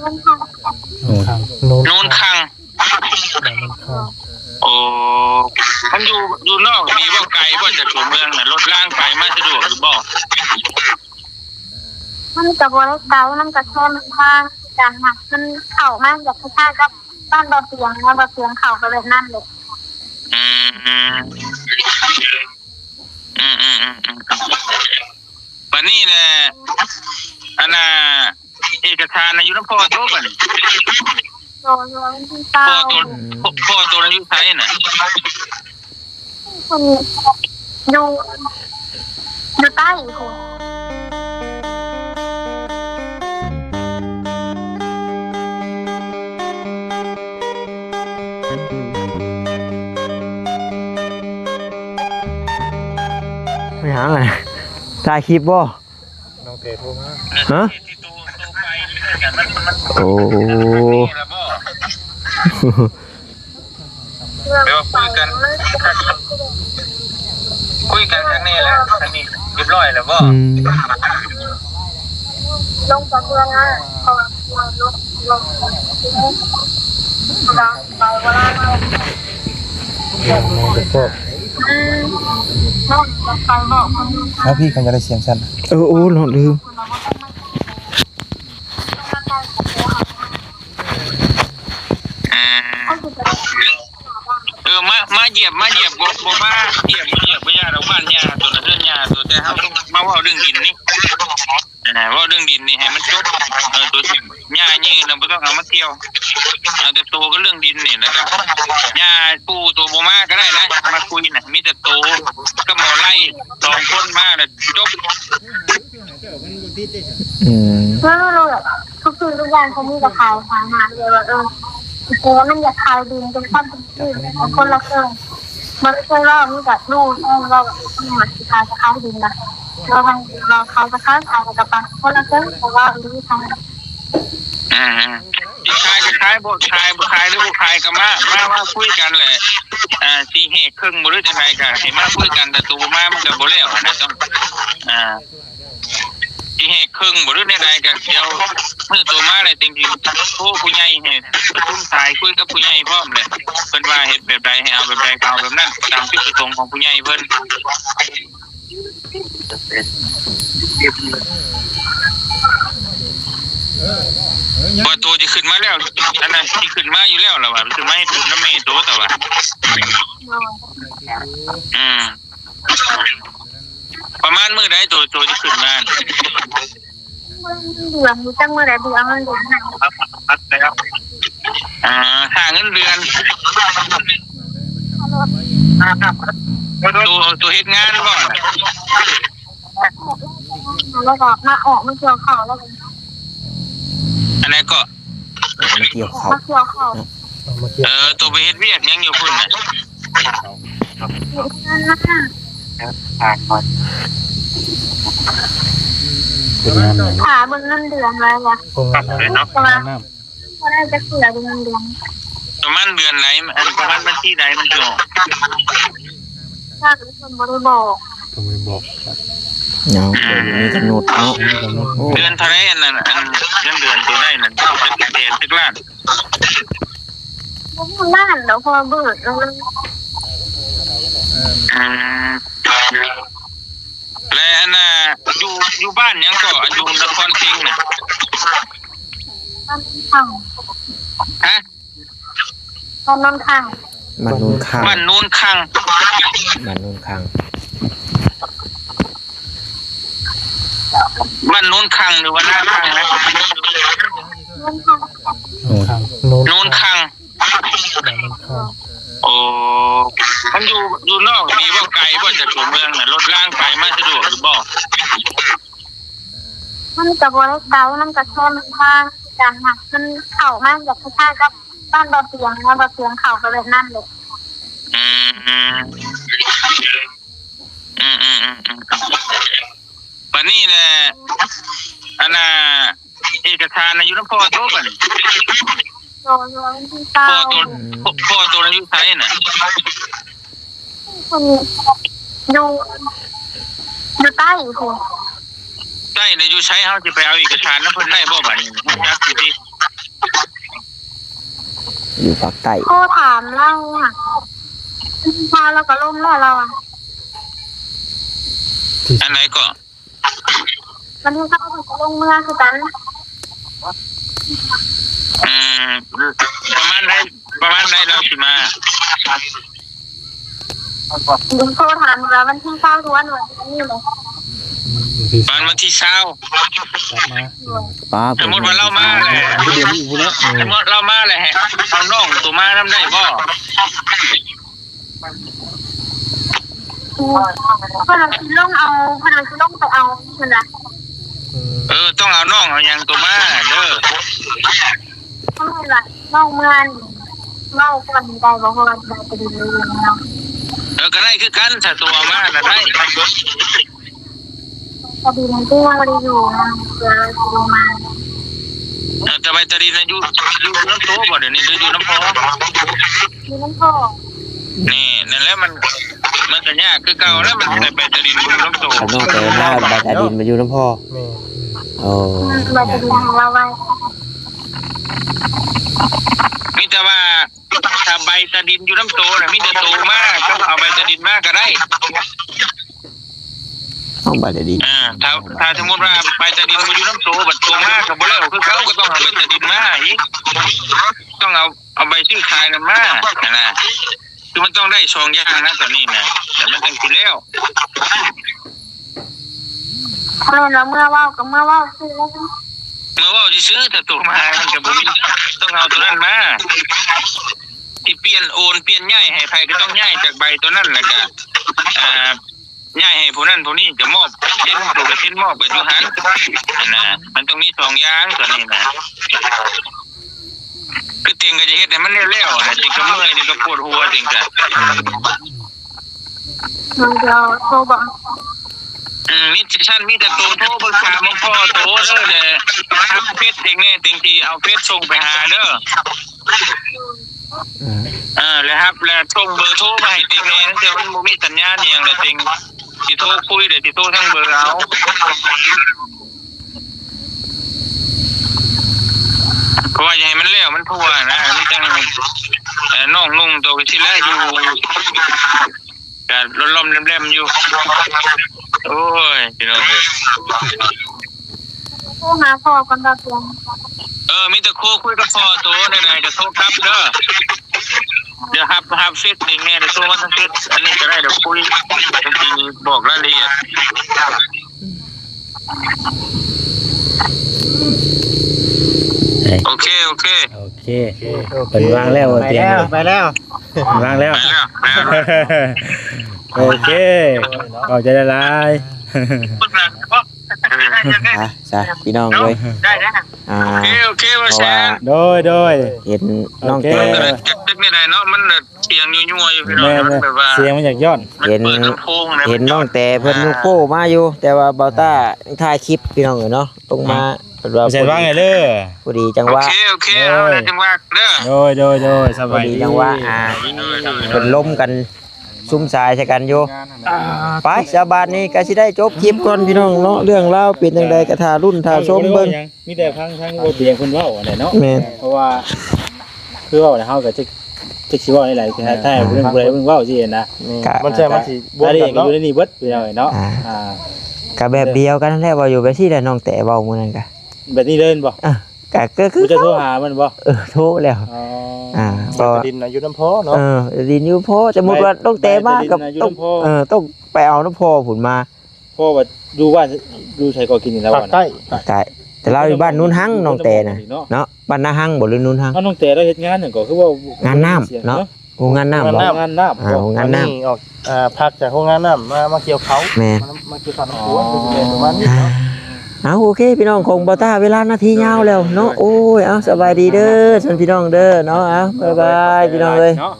นูนคังโอ้มันอยู่นอกมีบ่ไกลบ่จากตัวเมืองน่ะรถล่างไปมาสะดวกหรือบ่มันจะบริเกามันก็แค่มันทางจากหักมันเข่ามากจากข้ากับบ้านบ่อเสียงแล้วบ่อเสียงเข่าก็เลยนั่นเลยวันนี้แหละอันน่ะเอกสารอายุน้ำพ่อตัวบัดพ่อตัวอายุไสน่ะคนอยู่ใต้อีกคนไม่หาไงถ่ายคลิปบ่น้องเตะโทรมาฮะโอ้เดี๋ยวคุยกันครั้งนี้แล้วครั้งนี้เรียบร้อยแล้วบ่ลงจากเมืองอ่ะพอลงไปว่าน้องเด็กพวกน้องจะไปบอกคนนู้นแล้วพี่เขาจะได้เสียงสั้นโอ้หลอดลืมมาเหยียบบ่มาเหยียบบ่ยาเราบ้านยาตัวนั้นเรื่องยาตัวแต่เฮาต้องมาเว้าเรื่องดินนี่เว้าเรื่องดินนี่ให้มันจบตัวหญ้านี่เราบ่ต้องเอามาเที่ยวเอาแต่ตัวก็เรื่องดินนี่นะครับหญ้าปูตัวบ่มาก็ได้นะมาคุยน่ะมีแต่โตกับหมอไล่2คนมาน่ะจบรู้ทุกสิ่งทุกอย่างเขามีแต่ขายทางหาเลยว่าจริงๆมันอยากขายดินเป็นความเป็นจริงคนละเครื่องมันไม่ใช่ว่ามีแต่นู่นเราแบบขายดินนะเราเขาจะขายกับปังคนละเครื่องเพราะว่ารู้ทางขายบ่ขายหรือบ่ขายก็มาคุยกันแหละสิเฮกครึ่งบ่รู้จังได๋ก็ให้มาคุยกันแต่ตัวมามันก็บ่แล้วนะต้องสิเฮกครึ่งบ่รู้จังได๋ก็เดี๋ยวมื้อตัวมาได้จริงๆโอ้ผู้ใหญ่เฮ็ดประชุมสายคุยกับผู้ใหญ่พร้อมเลยเพิ่นว่าเฮ็ดแบบใดให้เอาแบบใดก็เอาแบบนั้นตามจุดประสงค์ของผู้ใหญ่เพิ่นบ่ตัวที่ขึ้นมาแล้วอันนั้นที่ขึ้นมาอยู่แล้วล่ะว่าขึ้นมาให้ถูกน้ำเมโตแต่ว่าประมาณมื้อใดตัวที่ขึ้นมาเดือนจังเมื่อใดเดือนมันเดือนหาเงินเดือนตัวเฮ็ดงานบ่แล้วก็มาออกมาเกี่ยวข้าวแล้วอันไหนก็มาเกี่ยวข้าวตัวไปเฮ็ดเวียกยังอยู่พุ่นน่ะขาเบิ่งเงินเดือนอะไรวะประมาณน่าจะเสียเงินเดือนประมาณเดือนไหนประมาณวันที่ใดมันจะออกถ้าคนบ่ได้บอกเนาะมีกำหนดเนาะเดือนเท่าไหร่อันนั้นเดือนตัวได้นั่นจะเดือนตึกล้านบ้านแล้วพอเบิดแล้วแล้วอันน่ะอยู่บ้านยังก็อยู่นครศรีน่ะฮะบ้านนนคังบ้านนูนคังบ้านนูนคังบ้านนูนคังบ้านนูนคังหรือว่าหน้าคังนะนูนคังโอ้มันอยู่นอกมีบ่ไกลบ่จากตัวเมืองน่ะรถล่างไปมาสะดวกหรือบ่มันจะบริเกามันก็แค่มันทางจากหักมันเข่ามากจากข้ากับบ้านบ่อเสียงแล้วบ่อเสียงเข่าก็เลยนั่นเลยวันนี้แหละอันน่ะเอกสารอายุน้ำพ่อตัวบัดพ่อตัวอายุไสน่ะคนอยู่ใต้อีกคนใต้ได้อยู่ใช้เฮาสิไปเอาเอกสารนำเพิ่นได้บ่บัดนี้จักสิ อยู่ภาคใต้ โทรถามเราอ่ะพาเราก็ล่มแล้วเราอ่ะ อันไหนก็ มันที่เข้าถึงลงเมืองคือกัน อืมประมาณไหนเราสิมา ลุงโทรถามเราวันที่เข้าทุกวันนี่เลย วันที่เช้า ป้า สมมติว่าเรามาเลยสมมติเรามาเลยฮะเอาน้องตัวมาทำได้บ่ พนักงานลงเอาพนักงานลงไปเอาใช่ไหม ต้องเอาน้องเอายังตัวมาเด้อ ทำไมล่ะเล่าเมืองเล่าคนใดบอกว่าใดจะดีเลยเนาะ ก็ได้คือกันถ้าตัวมาน่ะได้ พอดีมันก็ยังไม่ได้อยู่นะเดี๋ยวเราดูมา จะไปตะดินอยู่น้ำโตบ่เดี๋ยวนี้อยู่น้ำพอ มีน้ำพ่อ นี่นั่นแหละมันก็ยากคือเก่าแล้วมันไปตะดินอยู่น้ำโต ข้างนอกแต่หน้าบาดาดินมาอยู่น้ำพ่อ แม่ โอ้ เราจะดูของเราไว้ มีแต่ว่าถ้าใบตะดินอยู่น้ำโตน่ะมีแต่โตมากก็เอาใบตะดินมากก็ได้ ต้องบาดาดิน ถ้าสมมติว่าใบตะดินมาอยู่น้ำโตบัดโตมากก็บ่แล้วคือเขาก็ต้องเอาใบตะดินมาอีกต้องเอาใบชื่อขายนั่นมานะคือมันต้องได้2อย่างนะตอนนี้นะแต่มันจังสิแล้ว เราเมื่อว่ากับเมื่อว่าคือแล้ว เมื่อว่าจะซื้อแต่ตัวมามันจะบ่มีต้องเอาตัวนั้นมาที่เปลี่ยนโอนเปลี่ยนย้ายให้ใครก็ต้องย้ายจากใบตัวนั้นแล้วก็ย้ายให้ผู้นั้นผู้นี้จะมอบเช่นตัวก็เช่นมอบไปอยู่หันนะมันต้องมี2อย่างตัวนี้นะคือติงก็จะเฮ็ดให้มันเร็วๆนะติงก็เมื่อยนี่ก็ปวดหัวติงก็ เราจะโทรบอก มิจฉามีแต่ตัวโทรปรึกษามาพ่อโตเด้อเด้อเฟซเองแน่ติงที่เอาเฟซส่งไปหาเด้อแล้วครับแล้วส่งเบอร์โทรมาให้ติงแน่แต่มันบ่มีสัญญาณอีหยังเลยติงสิโทรคุยเด้อสิโทรทางเบอร์เอาเพราะว่าอย่าให้มันเร็วมันทั่วนะมันจังน้องนุ่งตัวสิแล้วอยู่ก็ล้มๆแหลมๆอยู่โอ้ยพี่น้อง โทรหาพ่อกันตาเตียง มีแต่คุยกับพ่อโตไหนๆจะโทรครับเด้อเดี๋ยวฮับเฟซเองแน่เดี๋ยวโทรมาทางเฟซอันนี้ก็ได้เดี๋ยวคุยจริงๆบอกรายละเอียดโอเคเป็นวางแล้วเตียง ไปแล้ว วางแล้ว ไปแล้ว โอเคเอาใจละลาย จ้ะพี่น้องเลย ได้นะโอเคว่าแชร์ โดย เห็นน้อง โอเค แต่ จับตึกไม่ได้เนาะมันเสียงยั่วๆอยู่พี่น้อง แม่ มันแบบว่า เสียงมันจากยอด เห็น เปิดลำโพงนะ เห็นน้องแต่เพิ่นลูกโป้มาอยู่ แต่ว่าเบาต้าถ่ายคลิปพี่น้องเนาะลงมาเพิ่นว่า ใส่ว่างไงเด้อ พอดีจังหวะ โอเคเอาเลยจังหวะเด้อ โดยส พอบ าย ดี ดี จังหวะเพิ่นล้มกันซุ่มสายใส่กันอยู่ไปสาบานนี้ก็สิได้จบคลิปก่อนพี่น้องเนาะเรื่องราวเป็นจังไดก็ท่ารุ่นท่าชมเบิ่ง มีแต่ทั้งบ่เตียงเพิ่นเว้าอันเนาะ แม่น เพราะว่าคือเว้าแล้วเฮาก็จะสิเว้าหลายๆถ้าเรื่องบ่ได้เพิ่นเว้าสินะ ก็ มันใช่มันสิบว อั ก นนี้ กัน ก็ เนาะ อยู่ในนี้เบิดพี่น้องเนาะก็แบบเดียวกันนั่นแหละว่าอยู่แบบซี่แหละน้องแต่เว้ามื้อนั้นก็ แบบนี้เล่นบ่ ก็คือ กูจะโทรหามันบ่ โทรแล้ว อ๋อ ก็ ดินอายุน้ำพอเนาะ ดินอยู่พอสมมุติว่าต้องแต่มากับ อยู่ ต้อง น้ำพ่อ ต้องไปเอาน้ำพอผุนมา พ่อว่าดูว่าดูใช้ก็กินนี่แล้ว ภาคใต้ ก็แต่เราอยู่บ้านนู้นหังน้องแต่น่ะเนาะบ้านนาหังบ่หรือนู้นหัง เฮาน้องแต่เราเฮ็ดงานหยังก็คือว่าง านน้ำเนาะโรงงานน้ำบ่ งานน้ำ โรงงานน้ำ ออกพักจากโรงงานน้ำมาเกี่ยวเขา แม่ มาเกี่ยวเขาน้ำหัวเป็นประมาณนี้เนาะ เอาโอเคพี่น้องคงบ่ต้าเวลานาทียาวแล้วเนาะโอ้ยเอาสบายดีเด้อท่านพี่น้องเด้อเนาะเอาบ๊ายบายพี่น้องเอ้ย เนาะ